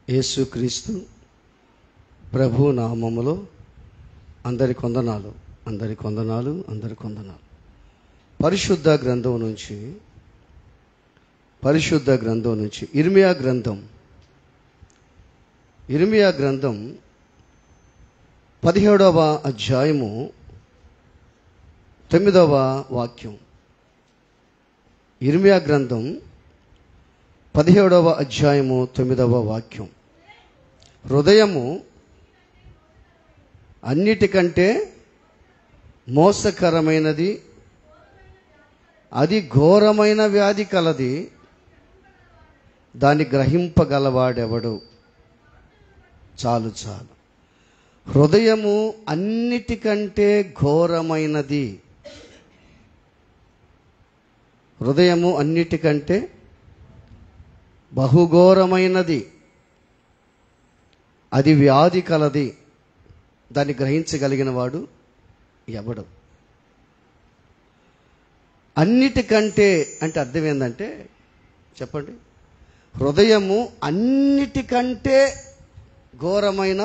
యేసుక్రీస్తు ప్రభు నామములో అందరి కొందనాలు. పరిశుద్ధ గ్రంథం నుంచి ఇర్మియా గ్రంథం 17వ అధ్యాయము 9వ వాక్యం. ఇర్మియా గ్రంథం 17వ అధ్యాయము 9వ వాక్యం. హృదయము అన్నిటికంటే మోసకరమైనది, అది ఘోరమైన వ్యాధి కలది, దాన్ని గ్రహింపగలవాడెవడు? చాలు. హృదయము అన్నిటికంటే ఘోరమైనది. హృదయము అన్నిటికంటే బహుఘోరమైనది, అది వ్యాధి కలది, దాన్ని గ్రహించగలిగిన వాడు ఎవడు? అన్నిటికంటే అంటే అర్థం ఏంటంటే చెప్పండి. హృదయము అన్నిటికంటే ఘోరమైన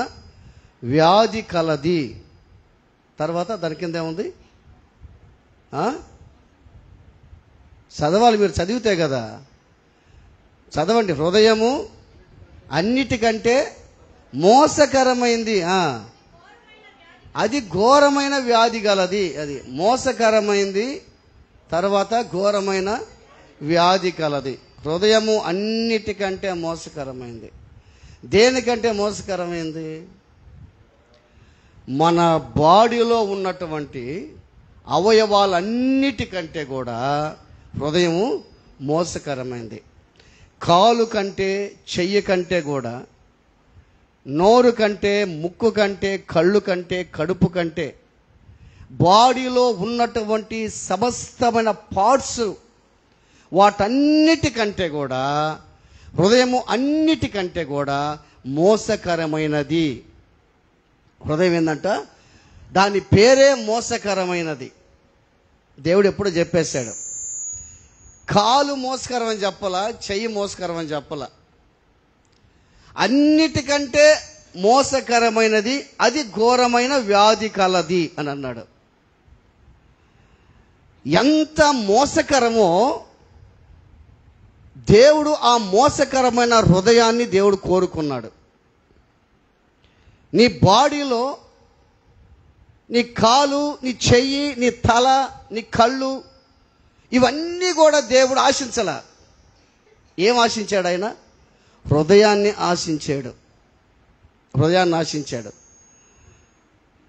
వ్యాధి కలది. తర్వాత దాని కింద ఏముంది? చదవాలి, మీరు చదివితే కదా. చదవండి. హృదయము అన్నిటికంటే మోసకరమైంది, అది ఘోరమైన వ్యాధి గలది. అది మోసకరమైంది, తర్వాత ఘోరమైన వ్యాధి కలది. హృదయము అన్నిటికంటే మోసకరమైంది. దేనికంటే మోసకరమైంది? మన బాడీలో ఉన్నటువంటి అవయవాలన్నిటికంటే కూడా హృదయము మోసకరమైంది. కాలు కంటే, చెయ్యి కంటే కూడా, నోరు కంటే, ముక్కు కంటే, కళ్ళు కంటే, కడుపు కంటే, బాడీలో ఉన్నటువంటి సమస్తమైన పార్ట్స్ వాటన్నిటికంటే కూడా హృదయము అన్నిటికంటే కూడా మోసకరమైనది. హృదయం ఏందంట? దాని పేరే మోసకరమైనది. దేవుడు ఎప్పుడు చెప్పేశాడు. కాలు మోసకరం అని చెప్పలా, చెయ్యి మోసకరం అని చెప్పలా. అన్నిటికంటే మోసకరమైనది, అది ఘోరమైన వ్యాధి కలది అని అన్నాడు. ఎంత మోసకరమో దేవుడు ఆ మోసకరమైన హృదయాన్ని దేవుడు కోరుకున్నాడు. నీ బాడీలో నీ కాలు, నీ చెయ్యి, నీ తల, నీ కళ్ళు, ఇవన్నీ కూడా దేవుడు ఆశించలా. ఏం ఆశించాడు ఆయన? హృదయాన్ని ఆశించాడు.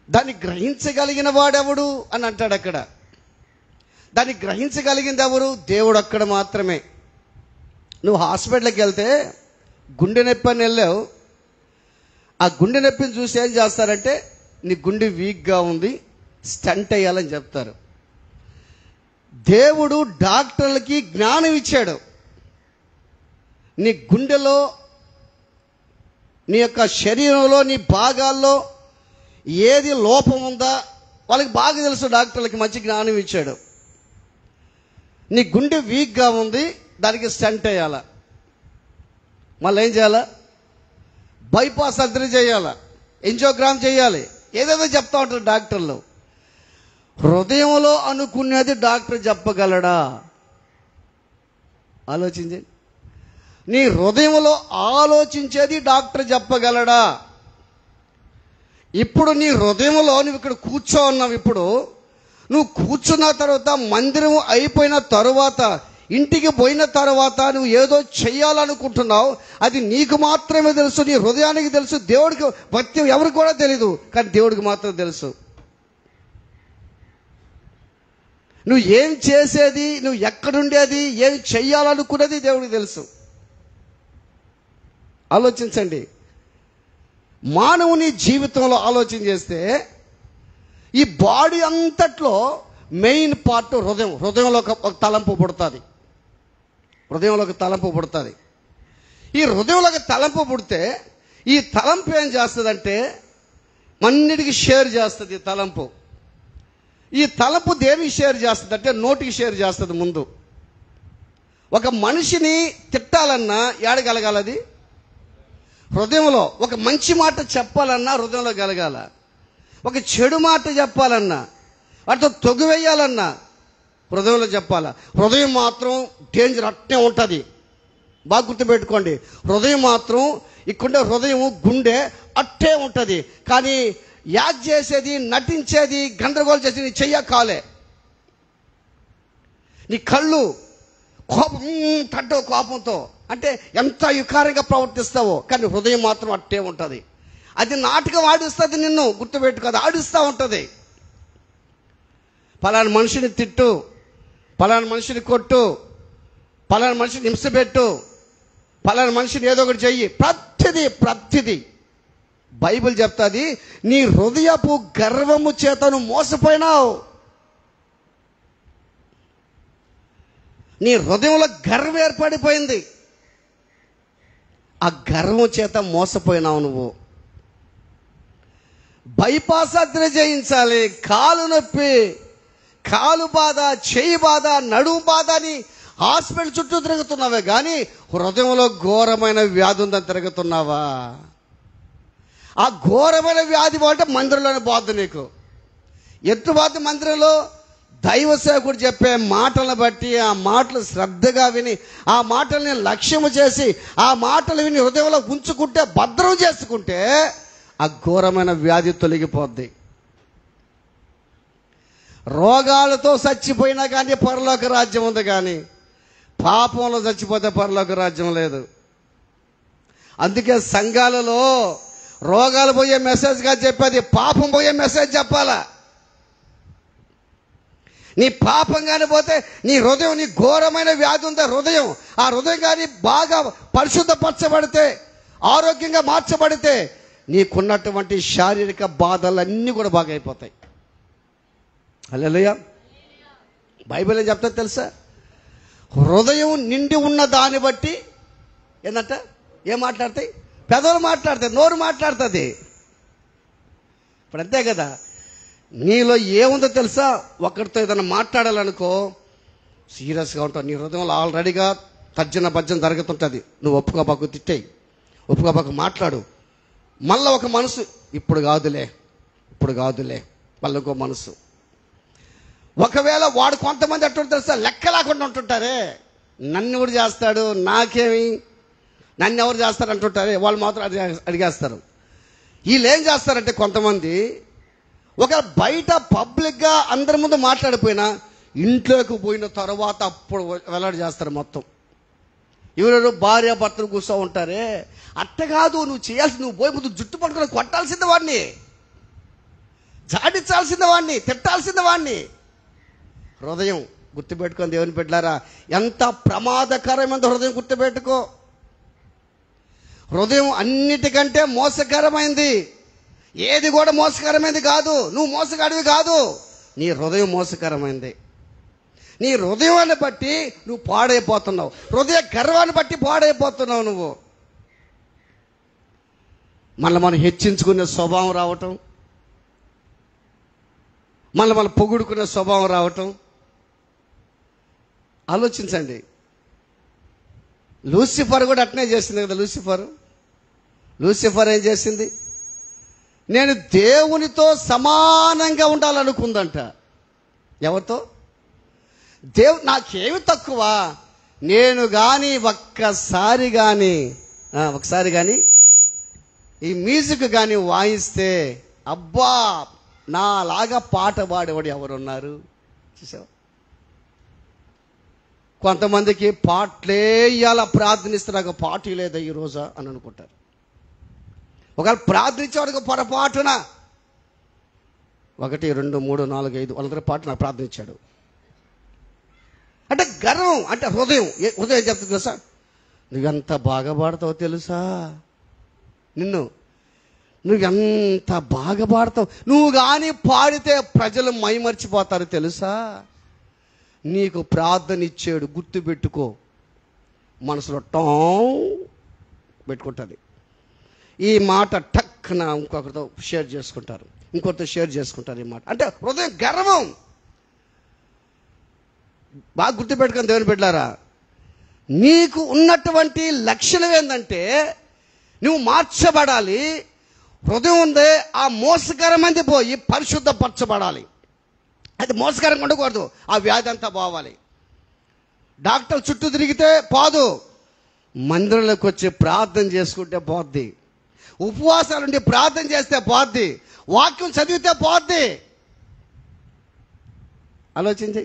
దాన్ని గ్రహించగలిగిన వాడెవడు అని అంటాడు అక్కడ. దాన్ని గ్రహించగలిగింది ఎవరు? దేవుడు అక్కడ మాత్రమే. నువ్వు హాస్పిటల్కి వెళ్తే గుండె నొప్పి అని వెళ్ళావు. ఆ గుండె నొప్పిని చూసి ఏం చేస్తారంటే, నీ గుండె వీక్గా ఉంది, స్టంట్ వేయాలని చెప్తారు. దేవుడు డాక్టర్లకి జ్ఞానం ఇచ్చాడు. నీ గుండెలో, నీ యొక్క శరీరంలో, నీ భాగాల్లో ఏది లోపం ఉందా వాళ్ళకి బాగా తెలుసు. డాక్టర్లకి మంచి జ్ఞానం ఇచ్చాడు. నీ గుండె వీక్గా ఉంది, దానికి స్టంట్ వేయాలా, మళ్ళీ ఏం చేయాలా? బైపాస్ సర్జరీ చేయాలా, ఎంజియోగ్రామ్ చేయాలి, ఏదేదో చెప్తా ఉంటారు డాక్టర్లు. హృదయంలో అనుకునేది డాక్టర్ చెప్పగలడా? ఆలోచించండి. నీ హృదయంలో ఆలోచించేది డాక్టర్ చెప్పగలడా? ఇప్పుడు నీ హృదయంలో నువ్వు ఇక్కడ కూర్చో ఉన్నావు. ఇప్పుడు నువ్వు కూర్చున్న తర్వాత, మందిరం అయిపోయిన తరువాత, ఇంటికి పోయిన తర్వాత నువ్వు ఏదో చెయ్యాలనుకుంటున్నావు. అది నీకు మాత్రమే తెలుసు, నీ హృదయానికి తెలుసు. దేవుడికి భక్తి ఎవరికి కూడా తెలీదు, కానీ దేవుడికి మాత్రం తెలుసు. నువ్వు ఏం చేసేది, నువ్వు ఎక్కడుండేది, ఏం చెయ్యాలనుకున్నది దేవుడికి తెలుసు. ఆలోచించండి. మానవుని జీవితంలో ఆలోచన చేస్తే ఈ బాడీ అంతట్లో మెయిన్ పార్ట్ హృదయం. హృదయంలో ఒక తలంపు పుడుతుంది. ఈ హృదయంలో ఒక తలంపు పుడితే ఈ తలంపు ఏం చేస్తుందంటే అన్నిటికీ షేర్ చేస్తుంది. ఈ తలంపు దేనికి షేర్ చేస్తుంది అంటే నోటికి షేర్ చేస్తుంది. ముందు ఒక మనిషిని తిట్టాలన్నా ఏడగలగాలది హృదయంలో ఒక మంచి మాట చెప్పాలన్నా హృదయంలో కలగాల. ఒక చెడు మాట చెప్పాలన్నా, వాటితో తొగివేయాలన్నా హృదయంలో చెప్పాలా. హృదయం మాత్రం డేంజర్ అట్టే ఉంటుంది. బాగా గుర్తుపెట్టుకోండి, హృదయం మాత్రం ఇక్కడ హృదయం గుండె అట్టే ఉంటుంది. కానీ యాక్ట్ చేసేది, నటించేది, గందరగోళం చేసేది నీ చెయ్య కాలే. నీ కళ్ళు కోపం తట్టవు, కోపంతో అంటే ఎంత వికారంగా ప్రవర్తిస్తావో, కానీ హృదయం మాత్రం అట్టే ఉంటుంది. అది నాటకం ఆడిస్తుంది, నిన్ను గుర్తుపెట్టుకోదు, ఆడిస్తూ ఉంటుంది. పలానా మనిషిని తిట్టు, పలానా మనిషిని కొట్టు, పలానా మనిషిని హింసపెట్టు, పలానా మనిషిని ఏదో ఒకటి చెయ్యి, ప్రతిది బైబిల్ చెప్తుంది. నీ హృదయపు గర్వము చేతను మోసపోయినావు. నీ హృదయంలో గర్వం ఏర్పడిపోయింది. ఆ గర్వం చేత మోసపోయినావు నువ్వు. బైపాస్ సర్జరీ చేయించాలి, కాలు నొప్పి, కాలు బాధ, చేయి బాధ, నడుము బాధ అని హాస్పిటల్ చుట్టూ తిరుగుతున్నావే కానీ హృదయంలో ఘోరమైన వ్యాధి ఉందని తిరుగుతున్నావా? ఆ ఘోరమైన వ్యాధి అంటే మందిరంలోనే బాధ. నీకు ఎత్తు బాధ మందిరంలో దైవ సేవకుడు చెప్పే మాటలను బట్టి, ఆ మాటలు శ్రద్ధగా విని, ఆ మాటల్ని లక్ష్యము చేసి, ఆ మాటలు విని హృదయంలో ఉంచుకుంటే, భద్రం చేసుకుంటే ఆ ఘోరమైన వ్యాధి తొలగిపోద్ది. రోగాలతో చచ్చిపోయినా కానీ పరలోక రాజ్యం ఉంది, కానీ పాపంలో చచ్చిపోతే పరలోక రాజ్యం లేదు. అందుకే సంఘాలలో రోగాలు పోయే మెసేజ్గా చెప్పేది పాపం పోయే మెసేజ్ చెప్పాలా. నీ పాపం కానీ పోతే నీ హృదయం, నీ ఘోరమైన వ్యాధి ఉందా హృదయం, ఆ హృదయం కానీ బాగా పరిశుద్ధపరచబడితే, ఆరోగ్యంగా మార్చబడితే నీకున్నటువంటి శారీరక బాధలన్నీ కూడా బాగా అయిపోతాయి. హల్లెలూయా. బైబిల్ ఏం చెప్తా తెలుసా? హృదయం నిండి ఉన్న దాన్ని బట్టి ఏంటంట, ఏం మాట్లాడతాయి? పెదవులు మాట్లాడతాయి, నోరు మాట్లాడుతుంది. ఇప్పుడు అంతే కదా, నీలో ఏముందో తెలుసా? ఒకరితో ఏదైనా మాట్లాడాలనుకో సీరియస్గా ఉంటావు. నీ హృదయంలో ఆల్రెడీగా తర్జన భర్జన జరుగుతుంటుంది. నువ్వు ఒప్పుకోబాకు, తిట్టేయి, ఒప్పుకోబాకు, మాట్లాడు. మళ్ళీ ఒక మనసు, ఇప్పుడు కాదులే మళ్ళీ ఇంకో మనసు. ఒకవేళ వాడు కొంతమంది అట్టు తెలుసా, లెక్క లేకుండా ఉంటుంటారే, నన్ను ఎవరు చేస్తాడు, నాకేమి, నన్ను ఎవరు చేస్తారు అంటుంటారే, వాళ్ళు మాత్రం అడిగేస్తారు. వీళ్ళు ఏం చేస్తారంటే కొంతమంది ఒక బయట పబ్లిక్గా అందరి ముందు మాట్లాడిపోయినా ఇంట్లోకి పోయిన తర్వాత అప్పుడు వెల్లడి చేస్తారు మొత్తం. ఎవరెవరు భార్య భర్తలు కూర్చో ఉంటారే, అట్ట కాదు నువ్వు చేయాల్సి, నువ్వు పోయి ముందు జుట్టు పట్టుకుని కొట్టాల్సింది వాడిని, జాడించాల్సింది వాడిని, తిట్టాల్సింది వాడిని. హృదయం గుర్తుపెట్టుకొని దేవుని బిడ్డలారా, ఎంత ప్రమాదకరమైన హృదయం గుర్తుపెట్టుకో. హృదయం అన్నిటికంటే మోసకరమైంది. ఏది కూడా మోసకరమైంది కాదు, నువ్వు మోసగాడివి కాదు, నీ హృదయం మోసకరమైంది. నీ హృదయాన్ని బట్టి నువ్వు పాడైపోతున్నావు, హృదయ గర్వాన్ని బట్టి పాడైపోతున్నావు నువ్వు. మనం హెచ్చించుకునే స్వభావం రావటం, మనం పొగుడుకునే స్వభావం రావటం. ఆలోచించండి, లూసిఫర్ కూడా అట్నే చేసింది కదా. లూసిఫర్ ఏం చేసింది? నేను దేవునితో సమానంగా ఉండాలనుకుందంట. ఎవరితో? నాకేమి తక్కువ, నేను కానీ ఒకసారి కానీ ఈ మ్యూజిక్ కానీ వాయిస్తే అబ్బా నాలాగా పాట పాడేవాడు ఎవరున్నారు? చూసావా? కొంతమందికి పాటలే ఇవాళ ప్రార్థనిస్తే నాకు పాట లేదా ఈరోజా అని అనుకుంటారు. ఒకవేళ ప్రార్థించేవాడికి పొరపాటున 1 2 3 4 5 వాళ్ళందరూ పాట నాకు ప్రార్థించాడు అంటే గర్వం. అంటే హృదయం చెప్తుంది తెలుసా, నువ్వెంత బాగా పాడతావు తెలుసా, నువ్వెంత బాగా పాడతావు, నువ్వు కానీ పాడితే ప్రజలు మైమర్చిపోతారు తెలుసా, నీకు ప్రార్థన ఇచ్చాడు గుర్తుపెట్టుకో. మనసులో పెట్టుకుంటుంది. ఈ మాట టక్కున ఇంకొకరితో షేర్ చేసుకుంటారు, ఈ మాట. అంటే హృదయం గర్వం. బాగా గుర్తుపెట్టుకొని దేవుని బిడ్డలారా, నీకు ఉన్నటువంటి లక్షణం ఏంటంటే నువ్వు మార్చబడాలి. హృదయం ఉందే ఆ మోసకరమైనది పోయి పరిశుద్ధపరచబడాలి. అది మోసకరంగా ఉండకూడదు. ఆ వ్యాధి అంతా పోవాలి. డాక్టర్ చుట్టూ తిరిగితే పోదు, మందిరంలోకి వచ్చి ప్రార్థన చేసుకుంటే పోద్ది. ఉపవాసాలుండి ప్రార్థన చేస్తే పోద్ది. వాక్యం చదివితే పోద్ది. ఆలోచించి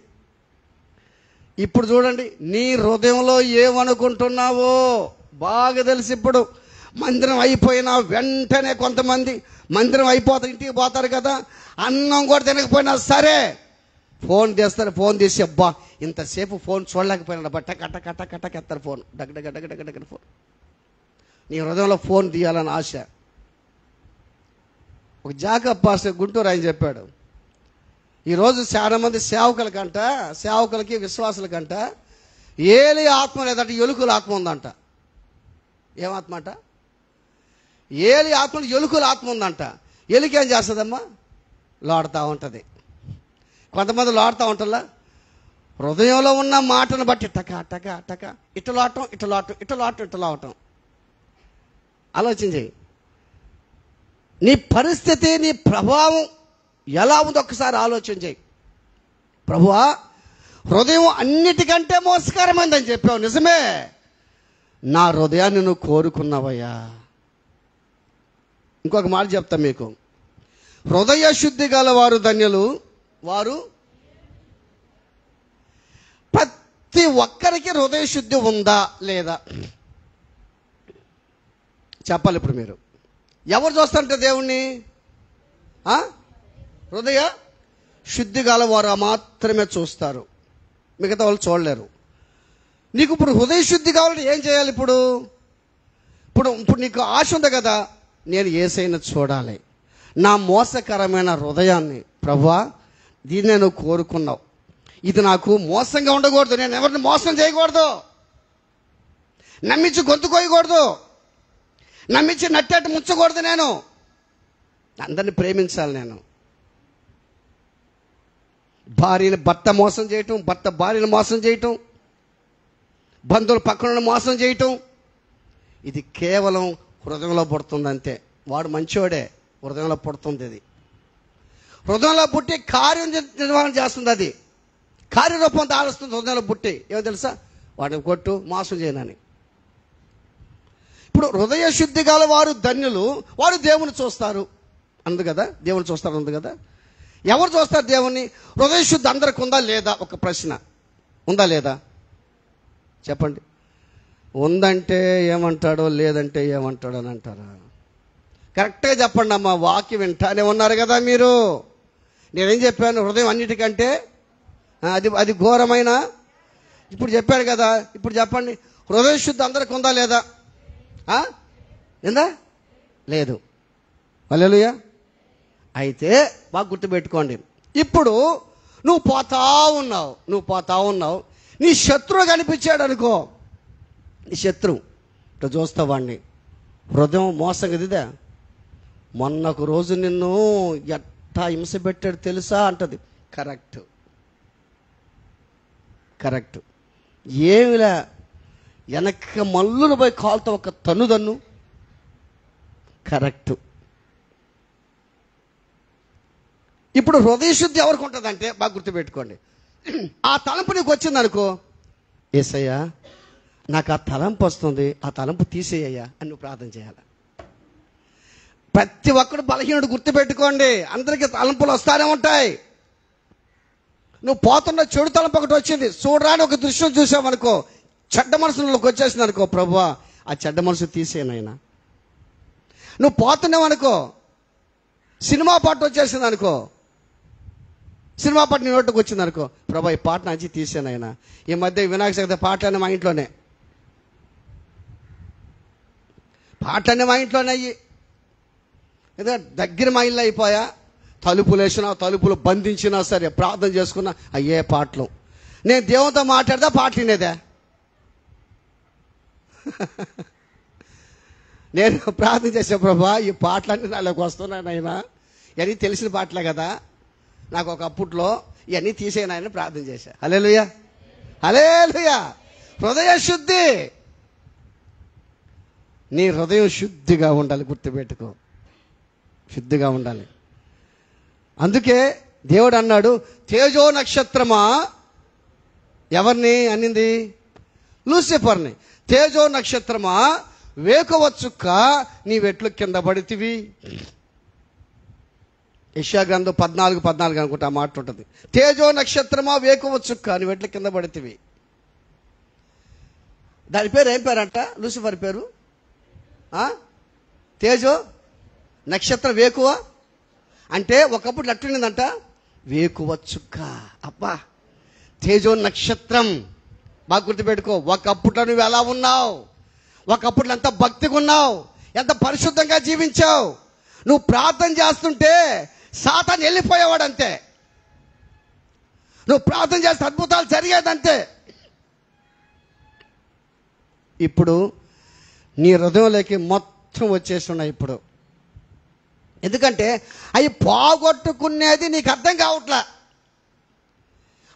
ఇప్పుడు చూడండి, నీ హృదయంలో ఏమనుకుంటున్నావో బాగా తెలిసి. ఇప్పుడు మందిరం అయిపోయినా వెంటనే కొంతమంది మందిరం అయిపోతా ఇంటికి పోతారు కదా, అన్నం కూడా తినకపోయినా సరే ఫోన్ చేస్తారు. ఫోన్ తీసి అబ్బా ఇంతసేపు ఫోన్ చూడలేకపోయినా బట్ట కట్ట కట్ట కట్టకెత్తారు ఫోన్. దగ్గర ఫోన్. నీ హృదయంలో ఫోన్ తీయాలని ఆశ. ఒక జాకబ్ పాస్టర్ గుంటూరు ఆయన చెప్పాడు, ఈరోజు చాలా మంది సేవకులకి విశ్వాసులకంట ఏలి ఆత్మ లేదంట, ఎలుకల ఆత్మ ఉందంట. ఏమాత్మ అంట? ఏలి ఆత్మ, ఎలుకల ఆత్మ ఉందంట. ఎలుక ఏం చేస్తుందమ్మా? లాడుతూ ఉంటుంది. కొంతమంది లాడుతూ ఉంటుందా, హృదయంలో ఉన్న మాటను బట్టి టక టక టక ఇట్లా ఆలోచించి నీ పరిస్థితి, నీ ప్రభావం ఎలా ఉందో ఒక్కసారి ఆలోచన చేయి. ప్రభువా, హృదయం అన్నిటికంటే మోసకరమైందని చెప్పావు, నిజమే. నా హృదయాన్ని నువ్వు కోరుకున్నావయ్యా. ఇంకొక మాట చెప్తా మీకు, హృదయ శుద్ధి గల వారు ధన్యులు, వారు. ప్రతి ఒక్కరికి హృదయ శుద్ధి ఉందా లేదా చెప్పాలి. ఇప్పుడు మీరు ఎవరు చూస్తారంటే దేవుణ్ణి? హృదయ శుద్ధి గల వారు మాత్రమే చూస్తారు, మిగతా వాళ్ళు చూడలేరు. నీకు ఇప్పుడు హృదయ శుద్ధి కావాలంటే ఏం చేయాలి? ఇప్పుడు నీకు ఆశ ఉంది కదా, నేను యేసయ్యను చూడాలి. నా మోసకరమైన హృదయాన్ని ప్రభువా, దీన్ని నువ్వు కోరుకున్నావు, ఇది నాకు మోసంగా ఉండకూడదు, నేను ఎవరిని మోసం చేయకూడదు, నమ్మించి గొంతు కోయకూడదు, నమ్మించి నట్టేట ముంచకూడదు, నేను అందరిని ప్రేమించాలి. నేను భార్యని భర్త మోసం చేయటం, భర్త భార్యను మోసం చేయటం, బంధువుల పక్కన మోసం చేయటం, ఇది కేవలం హృదయంలో పుడుతుంది అంతే. వాడు మంచివాడే, హృదయంలో పుడుతుంది. ఇది హృదయంలో పుట్టి కార్యం నిర్వహణ చేస్తుంది. అది కార్యరూపం దాలుస్తుంది హృదయంలో పుట్టి. ఏమో తెలుసా? వాడిని కొట్టు, మోసం చేయనని. ఇప్పుడు హృదయ శుద్ధి గల వారు ధన్యులు, వారు దేవుని చూస్తారు అందు కదా. దేవుని చూస్తారు అందు కదా. ఎవరు చూస్తారు దేవుణ్ణి? హృదయ శుద్ధి అందరికి ఉందా లేదా? ఒక ప్రశ్న, ఉందా లేదా చెప్పండి. ఉందంటే ఏమంటాడో, లేదంటే ఏమంటాడో అని అంటారా? కరెక్ట్గా చెప్పండి అమ్మా. వాక్యం వింటానే ఉన్నారు కదా మీరు. నేనేం చెప్పాను? హృదయం అన్నిటికంటే అది ఘోరమైన. ఇప్పుడు చెప్పాను కదా, ఇప్పుడు చెప్పండి, హృదయ శుద్ధి అందరికి ఉందా లేదా? ఎందా? లేదు. హల్లెలూయా. అయితే బాగా గుర్తుపెట్టుకోండి, ఇప్పుడు నువ్వు పోతా ఉన్నావు, నీ శత్రువు కనిపించాడు అనుకో, నీ శత్రువు ఇట్లా చూస్తావాడిని, హృదయం మోసం కదిదా. మొన్నొక రోజు నిన్ను ఎట్టా హింస పెట్టాడు తెలుసా అంటది. కరెక్ట్. ఏమిలా వెనక మల్లులు పోయి కాలుతో ఒక తన్ను. కరెక్ట్. ఇప్పుడు హృదయ శుద్ధి ఎవరికి ఉంటుందంటే బాగా గుర్తుపెట్టుకోండి, ఆ తలంపు నీకు వచ్చింది అనుకో, యేసయ్యా నాకు ఆ తలంపు వస్తుంది, ఆ తలంపు తీసేయ్యా అని నువ్వు ప్రార్థన చేయాలి. ప్రతి ఒక్కడు బలహీనుడు, గుర్తుపెట్టుకోండి. అందరికీ తలంపులు వస్తానే ఉంటాయి. నువ్వు పోతున్న చెడు తలంపు ఒకటి వచ్చింది, చూడరాని ఒక దృశ్యం చూసావనుకో, చెడ్డ మనసులోకి వచ్చేసింది అనుకో, ప్రభువా ఆ చెడ్డ మనసు తీసేనైనా. నువ్వు పోతున్నావు అనుకో, సినిమా పాట వచ్చేసింది అనుకో, సినిమా పాట నీ నోటికి వచ్చింది అనుకో, ప్రభా ఈ పాట నుంచి తీసానైనా. ఈ మధ్య వినాయక చవితి పాటలన్నీ మా ఇంట్లోనే అయ్యి, ఏదో దగ్గర మా ఇల్లు అయిపోయా, తలుపులు వేసినా, తలుపులు బంధించినా సరే ప్రార్థన చేసుకున్నా అయ్యే పాటలు. నేను దేవునితో మాట్లాడదా పాటలు వినేదా? నేను ప్రార్థన చేసే ప్రభా ఈ పాటలన్నీ నాలోకి వస్తున్నాయి నాయనా, ఇవన్నీ తెలిసిన పాటలే కదా నాకు ఒకప్పట్లో, ఇవన్నీ తీసేనాయని ప్రార్థన చేశా. హల్లెలూయా. హృదయ శుద్ధి. నీ హృదయం శుద్ధిగా ఉండాలి, గుర్తుపెట్టుకో, శుద్ధిగా ఉండాలి. అందుకే దేవుడు అన్నాడు, తేజో నక్షత్రమా, ఎవరిని అనింది? లూసిఫర్ని. తేజో నక్షత్రమా, వేకువ చుక్క నీవెట్లు కింద పడితివి. యెషయా గ్రంథం 14:14 అనుకుంటా ఆ మాట ఉంటుంది. తేజో నక్షత్రమా, వేకువ చుక్క నీవెట్లు కింద పడితివి. దాని పేరు ఏం పేరంట? లూసిఫర్ పేరు తేజో నక్షత్ర వేకువ అంటే ఒకప్పుడు ఎట్లుండిందంట? వేకువ చుక్క. అబ్బా, తేజో నక్షత్రం. బాగా గుర్తుపెట్టుకో. ఒకప్పుడు నువ్వు ఎలా ఉన్నావు, ఒకప్పుడు ఎంత భక్తిగా ఉన్నావు, ఎంత పరిశుద్ధంగా జీవించావు. నువ్వు ప్రార్థన చేస్తుంటే సాతాను వెళ్ళిపోయేవాడంతే. నువ్వు ప్రార్థన చేస్తే అద్భుతాలు జరిగేదంతే. ఇప్పుడు నీ హృదయంలోకి మొత్తం వచ్చేసి ఉన్నాయి ఇప్పుడు. ఎందుకంటే అవి పోగొట్టుకునేది నీకు అర్థం కావట్లా.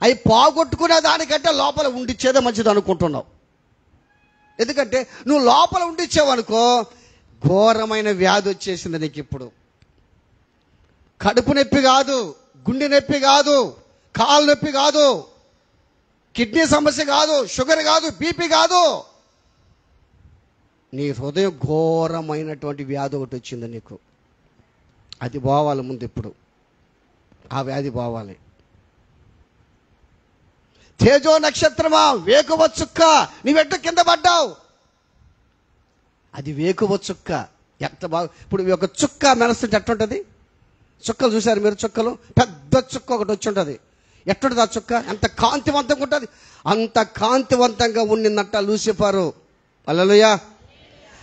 అవి పోగొట్టుకునే దానికంటే లోపల ఉండిచ్చేదే మంచిది అనుకుంటున్నావు. ఎందుకంటే నువ్వు లోపల ఉండిచ్చావనుకో, ఘోరమైన వ్యాధి వచ్చేసింది నీకు ఇప్పుడు. కడుపు నొప్పి కాదు, గుండె నొప్పి కాదు, కాలు నొప్పి కాదు, కిడ్నీ సమస్య కాదు, షుగర్ కాదు, బీపీ కాదు. నీ హృదయం ఘోరమైనటువంటి వ్యాధి ఒకటి వచ్చింది నీకు. అది పోవాలి ముందు. ఇప్పుడు ఆ వ్యాధి పోవాలి. తేజో నక్షత్రమా, వేకువ చుక్క నీవెట్టు కింద పడ్డావు. అది వేకువ చుక్క. ఎంత బాగా. ఇప్పుడు ఒక చుక్క మెరుస్తుంటే ఎట్టుంటుంది? చుక్కలు చూశారు మీరు? చుక్కలు పెద్ద చుక్క ఒకటి వచ్చి ఉంటుంది. ఎట్టుంటుంది ఆ చుక్క? ఎంత కాంతివంతంగా ఉంటుంది. అంత కాంతివంతంగా ఉండిందంట లూసిఫరు. హల్లెలూయా.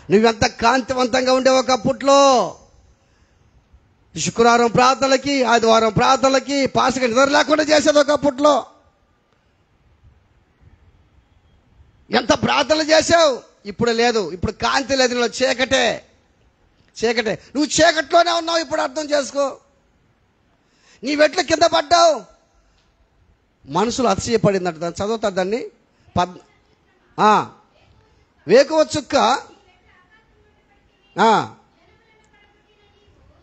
నువ్వెంత కాంతివంతంగా ఉండేవు ఒకప్పట్లో. శుక్రవారం ప్రార్థనలకి, ఆదివారం ప్రార్థనలకి పాస్టర్ నిద్ర లేకుండా చేసేది ఒకప్పట్లో. ఎంత ప్రార్థనలు చేసావు. ఇప్పుడు లేదు. ఇప్పుడు కాంతి లేదు, నువ్వు చీకటే. చీకటే. నువ్వు చీకట్లోనే ఉన్నావు. ఇప్పుడు అర్థం చేసుకో. నీవెట్లు కింద పడ్డావు. మనసులో అతిశయపడిందంట. దాన్ని చదువుతా దాన్ని. వేకువ చుక్క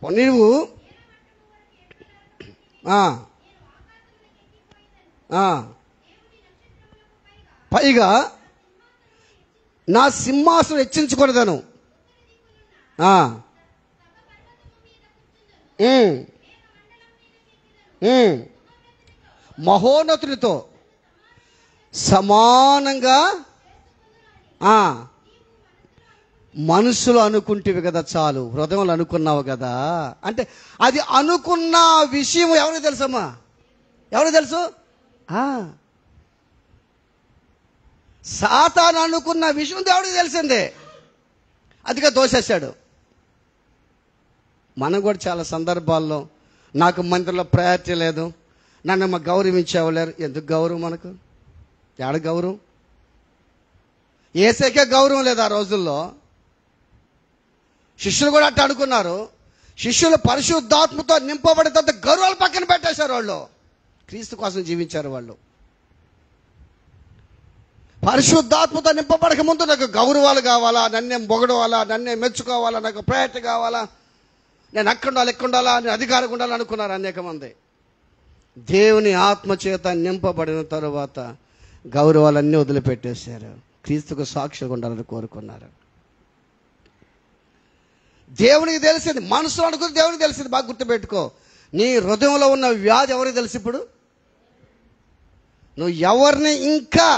నీవు పైగా నా సింహాసనం హెచ్చించుకొనదను. మహోన్నతునితో సమానంగా మనసులో అనుకుంటేవి కదా చాలు, హృదయంలో అనుకున్నావు కదా. అంటే అది అనుకున్న విషయం ఎవరికి తెలుసమ్మా? ఎవరికి తెలుసు? సాతాను అనుకున్న విషయం దేవుడికి తెలిసిందే. అదిగా దోసేశాడు. మనం కూడా చాలా సందర్భాల్లో నాకు మందిరంలో ప్రయారిటీ లేదు, నన్ను గౌరవించేవాలేరు. ఎందుకు గౌరవం మనకు? ఏడ గౌరవం? ఏసైకే గౌరవం లేదు ఆ రోజుల్లో. శిష్యులు కూడా అట్లా అనుకున్నారు. శిష్యులు పరిశుద్ధాత్మతో నింపబడిన తర్వాత గౌరవాలు పక్కన పెట్టేశారు. వాళ్ళు క్రీస్తు కోసం జీవించారు. వాళ్ళు పరిశుద్ధాత్మతో నింపబడక ముందు నాకు గౌరవాలు కావాలా, నన్నే పొగడవాలా, నన్నే మెచ్చుకోవాలా, నాకు ప్రయారిటీ కావాలా, నేను అక్కడ ఉండాలా, నేను అధికారంగా ఉండాలి అనుకున్నారు అనేక మంది. దేవుని ఆత్మ చేత నింపబడిన తరువాత గౌరవాలన్నీ వదిలిపెట్టేశారు. క్రీస్తుకు సాక్షిగా ఉండాలని కోరుకున్నారు. దేవునికి తెలిసింది, మనసులో అనుకుని దేవునికి తెలిసింది. బాగా గుర్తుపెట్టుకో. నీ హృదయంలో ఉన్న వ్యాధి ఎవరికి తెలుసు? ఇప్పుడు నువ్వు ఎవరిని ఇంకా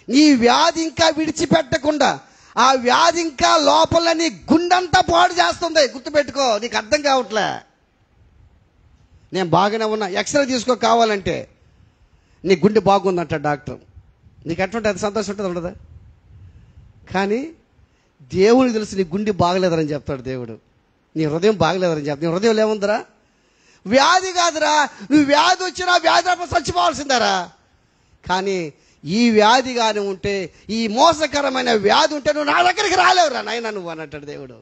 నీ వ్యాధి ఇంకా విడిచిపెట్టకుండా ఆ వ్యాధి ఇంకా లోపల నీ గుండెంతా పాడు చేస్తుంది. గుర్తుపెట్టుకో. నీకు అర్థం కావట్లే. నేను బాగానే ఉన్నా, ఎక్స్రే తీసుకో కావాలంటే. నీ గుండె బాగుందంట డాక్టర్. నీకు ఎట్లుంటుంది? సంతోషం ఉంటుంది, ఉండదా? కానీ దేవునికి తెలుసు నీ గుండె బాగలేదని చెప్తాడు దేవుడు. నీ హృదయం బాగలేదని చెప్తాడు. నీ హృదయం ఏముందిరా? వ్యాధి కాదురా. నువ్వు వ్యాధి వచ్చినా వ్యాధి చచ్చిపోవాల్సిందారా. కానీ ఈ వ్యాధి కానీ ఉంటే, ఈ మోసకరమైన వ్యాధి ఉంటే నువ్వు నా దగ్గరికి రాలేవురా నాయనా నువ్వు అన్నట్టు దేవుడు.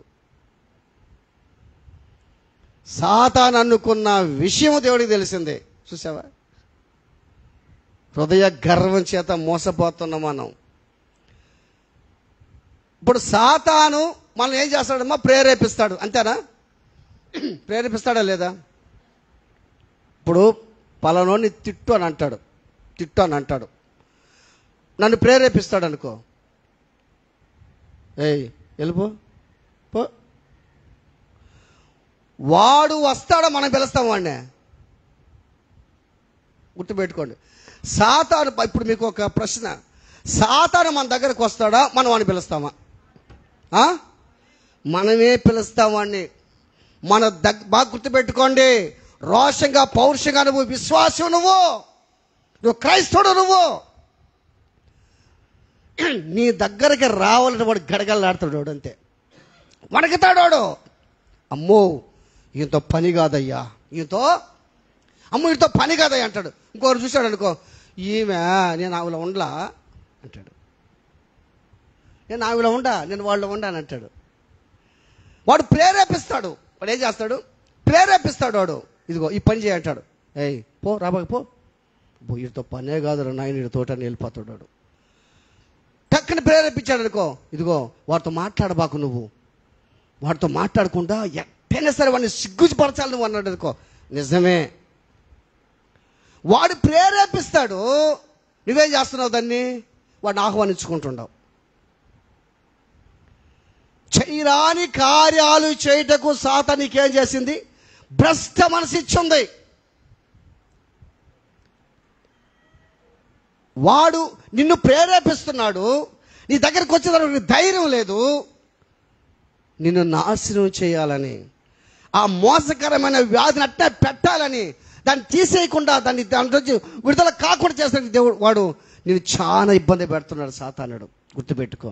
సాతాను అనుకున్న విషయం దేవుడికి తెలిసిందే. చూసావా? హృదయ గర్వం చేత మోసపోతున్నాం మనం. ఇప్పుడు సాతాను మనం ఏం చేస్తాడమ్మా? ప్రేరేపిస్తాడు. అంతేనా? ప్రేరేపిస్తాడా లేదా? ఇప్పుడు పలానోని తిట్టు అని అంటాడు, నన్ను ప్రేరేపిస్తాడు అనుకో, ఏయ్ వెళ్ళిపో పో. వాడు వస్తాడా మనం పిలుస్తాం వాడిని? గుర్తుపెట్టుకోండి. సాతాను, ఇప్పుడు మీకు ఒక ప్రశ్న, సాతాను మన దగ్గరకు వస్తాడా, మనం వాడిని పిలుస్తామా? మనమే పిలుస్తాం వాడిని. బాగా గుర్తుపెట్టుకోండి, రోషంగా పౌరుషంగా నువ్వు విశ్వాసం, నువ్వు క్రైస్తవుడు, నువ్వు నీ దగ్గరికి రావాలని వాడు గడగలాడుతాడు. వాడు అంతే వణకుతాడు. వాడు అమ్మో ఈయనతో పని కాదయ్యా, ఈయనతో పని కాదయ్యా అంటాడు. ఇంకోరు చూశాడు అనుకో, ఈమె నేను ఆవిడ ఉండలా అంటాడు, నేను ఆవిడ ఉండా, నేను వాళ్ళ ఉండా అని అంటాడు. వాడు ప్రేరేపిస్తాడు. వాడు ఏం చేస్తాడు? ప్రేరేపిస్తాడు. వాడు ఇదిగో ఈ పని చేయంటాడు, ఏయ్ పో రాబాకి పో, వీడితో పనే కాదు నాయన, వీడి తోటని వెళ్ళిపోతాడు. వాడు టక్కని ప్రేరేపించాడు అనుకో, ఇదిగో వాడితో మాట్లాడబాకు, నువ్వు వాడితో మాట్లాడకుండా ఎట్టైనా సరే వాడిని సిగ్గుపరచాలి నువ్వు అన్నాడు అనుకో, నిజమే. వాడు ప్రేరేపిస్తాడు, నువ్వేం చేస్తున్నావు? దాన్ని వాడిని ఆహ్వానించుకుంటున్నావు. చేయరాని కార్యాలు చేయుటకు సాతానికి ఏం చేసింది? భ్రష్ట మనసు ఇచ్చింది. వాడు నిన్ను ప్రేరేపిస్తున్నాడు, నీ దగ్గరికి వచ్చేదానికి ధైర్యం లేదు, నిన్ను నాశనం చేయాలని, ఆ మోసకరమైన వ్యాధిని అట్టే పెట్టాలని, దాన్ని తీసేయకుండా దాని నుంచి విడుదల కాకుండా చేస్తానికి దేవుడు వాడు నేను చాలా ఇబ్బంది పెడుతున్నాడు సాతానుడు. గుర్తుపెట్టుకో.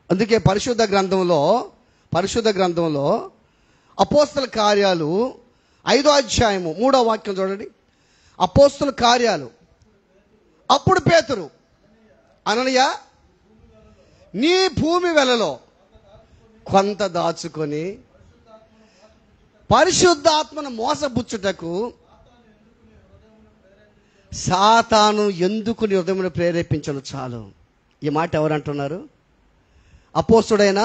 అందుకే పరిశుద్ధ గ్రంథంలో అపోస్తల కార్యాలు 5వ అధ్యాయము 3వ వాక్యం చూడండి. అపోస్తల కార్యాలు. అప్పుడు పేతురు, అననీయ నీ భూమి వెలలో కొంత దాచుకొని పరిశుద్ధాత్మను మోసపుచ్చుటకు సాతాను ఎందుకు నీ హృదయమును ప్రేరేపించను చాలు. ఈ మాట ఎవరు అంటున్నారు? అపోస్తుడైన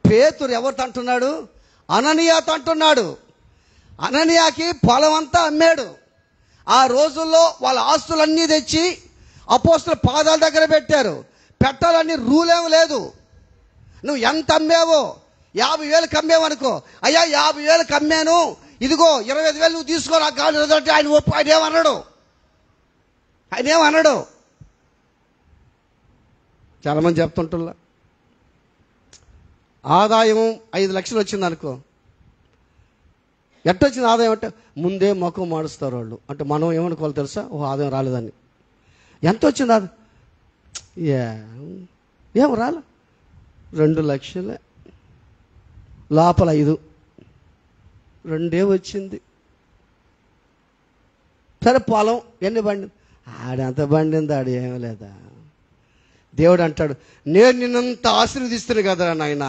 పేతురు ఎవరితో అంటున్నాడు? అననీయాతో అంటున్నాడు. అననీయాకి పొలం అంతా అమ్మాడు. ఆ రోజుల్లో వాళ్ళ ఆస్తులన్నీ తెచ్చి అపోస్తుల పాదాల దగ్గర పెట్టారు. పెట్టాలని రూలేం లేదు. నువ్వు ఎంత అమ్మావో, 50,000 అమ్మావు అనుకో, అయ్యా 50,000 అమ్మాను, ఇదిగో 25,000 నువ్వు తీసుకో నాకు కావాలి. ఆయన ఏమన్నాడు? చాలామంది చెప్తుంటున్నా, ఆదాయం 5 లక్షలు వచ్చింది అనుకో, ఎట్టొచ్చింది ఆదాయం అంటే ముందే మొఖం మాడుస్తారు వాళ్ళు. అంటే మనం ఏమనుకోవాలి తెలుసా? ఓ ఆదాయం రాలేదని. ఎంత వచ్చింది అది? ఏం రాలే, 2 లక్షలే, లోపల 5, 2 వచ్చింది. సరే పొలం ఎన్ని పండింది? ఆడంత పండింది, ఆడు ఏమీ లేదా. దేవుడు అంటాడు, నేను నిన్నంత ఆశీర్వదిస్తున్నాను కదరా నాయన,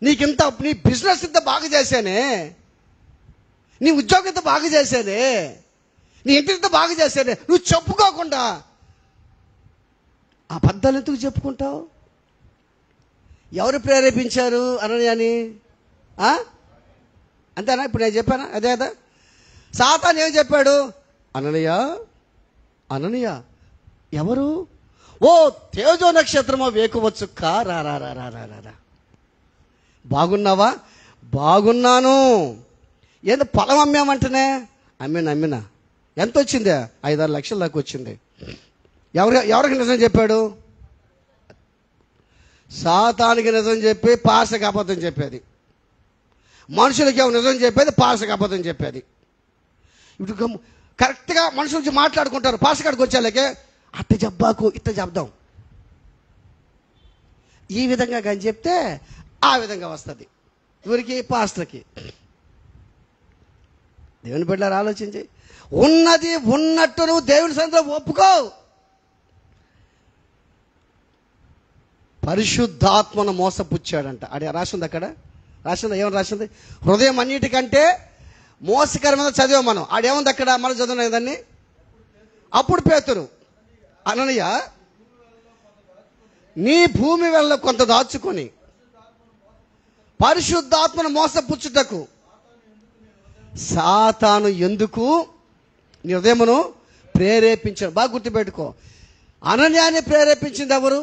నీకింత, నీ బిజినెస్ ఇంత బాగా చేశానే, నీ ఉద్యోగం ఇంత బాగా చేశానే, నీ ఇంటింత బాగా చేశానే, నువ్వు చెప్పుకోకుండా ఆ అబద్ధాలు ఎందుకు చెప్పుకుంటావు? ఎవరు ప్రేరేపించారు అననీయాని? అంతేనా? ఇప్పుడు నేను చెప్పానా? అదే కదా. సాతాను ఏం చెప్పాడు? అననీయ ఎవరు? ఓ తేజో నక్షత్రమో వేకువచ్చు కా రా రా రా రా రా రా. బాగున్నావా? బాగున్నాను. ఏదో పొలం అమ్మామంటేనే అమ్మినా ఎంత వచ్చింది? 5-6 లక్షల దాకా వచ్చింది. ఎవరికి నిజం చెప్పాడు? సాతానికి నిజం చెప్పి పాసకి అబద్ధం చెప్పేది. మనుషులకి ఏమో నిజం చెప్పేది, పాసకి అబద్ధం చెప్పేది. ఇప్పుడు కరెక్ట్గా మనుషుల నుంచి మాట్లాడుకుంటారు. పాసకాడికి వచ్చేలాగే అట్ట జబ్బాకు ఇట్ట చెప్దాం, ఈ విధంగా కానీ చెప్తే ఆ విధంగా వస్తుంది. ఎవరికి? పాస్టర్కి. దేవుని బిడ్డలారా ఆలోచించి, ఉన్నది ఉన్నట్టు నువ్వు దేవుని సన్నిధిలో ఒప్పుకో. పరిశుద్ధాత్మను మోసపుచ్చాడంట. అదే రాసింది, అక్కడ రాసింది. ఏమని రాసింది? హృదయం అన్నిటికంటే మోసకరమైన చదివాం మనం. ఆడేముంది అక్కడ? మనం చదివిన దాన్ని. అప్పుడు పేతురు, అననీయ నీ భూమి వల్ల కొంత దాచుకొని పరిశుద్ధాత్మను మోసపుచ్చుటకు సాతాను ఎందుకు నీ హృదయమును ప్రేరేపించాడు. బాగా గుర్తుపెట్టుకో, అనన్యాన్ని ప్రేరేపించింది ఎవరు?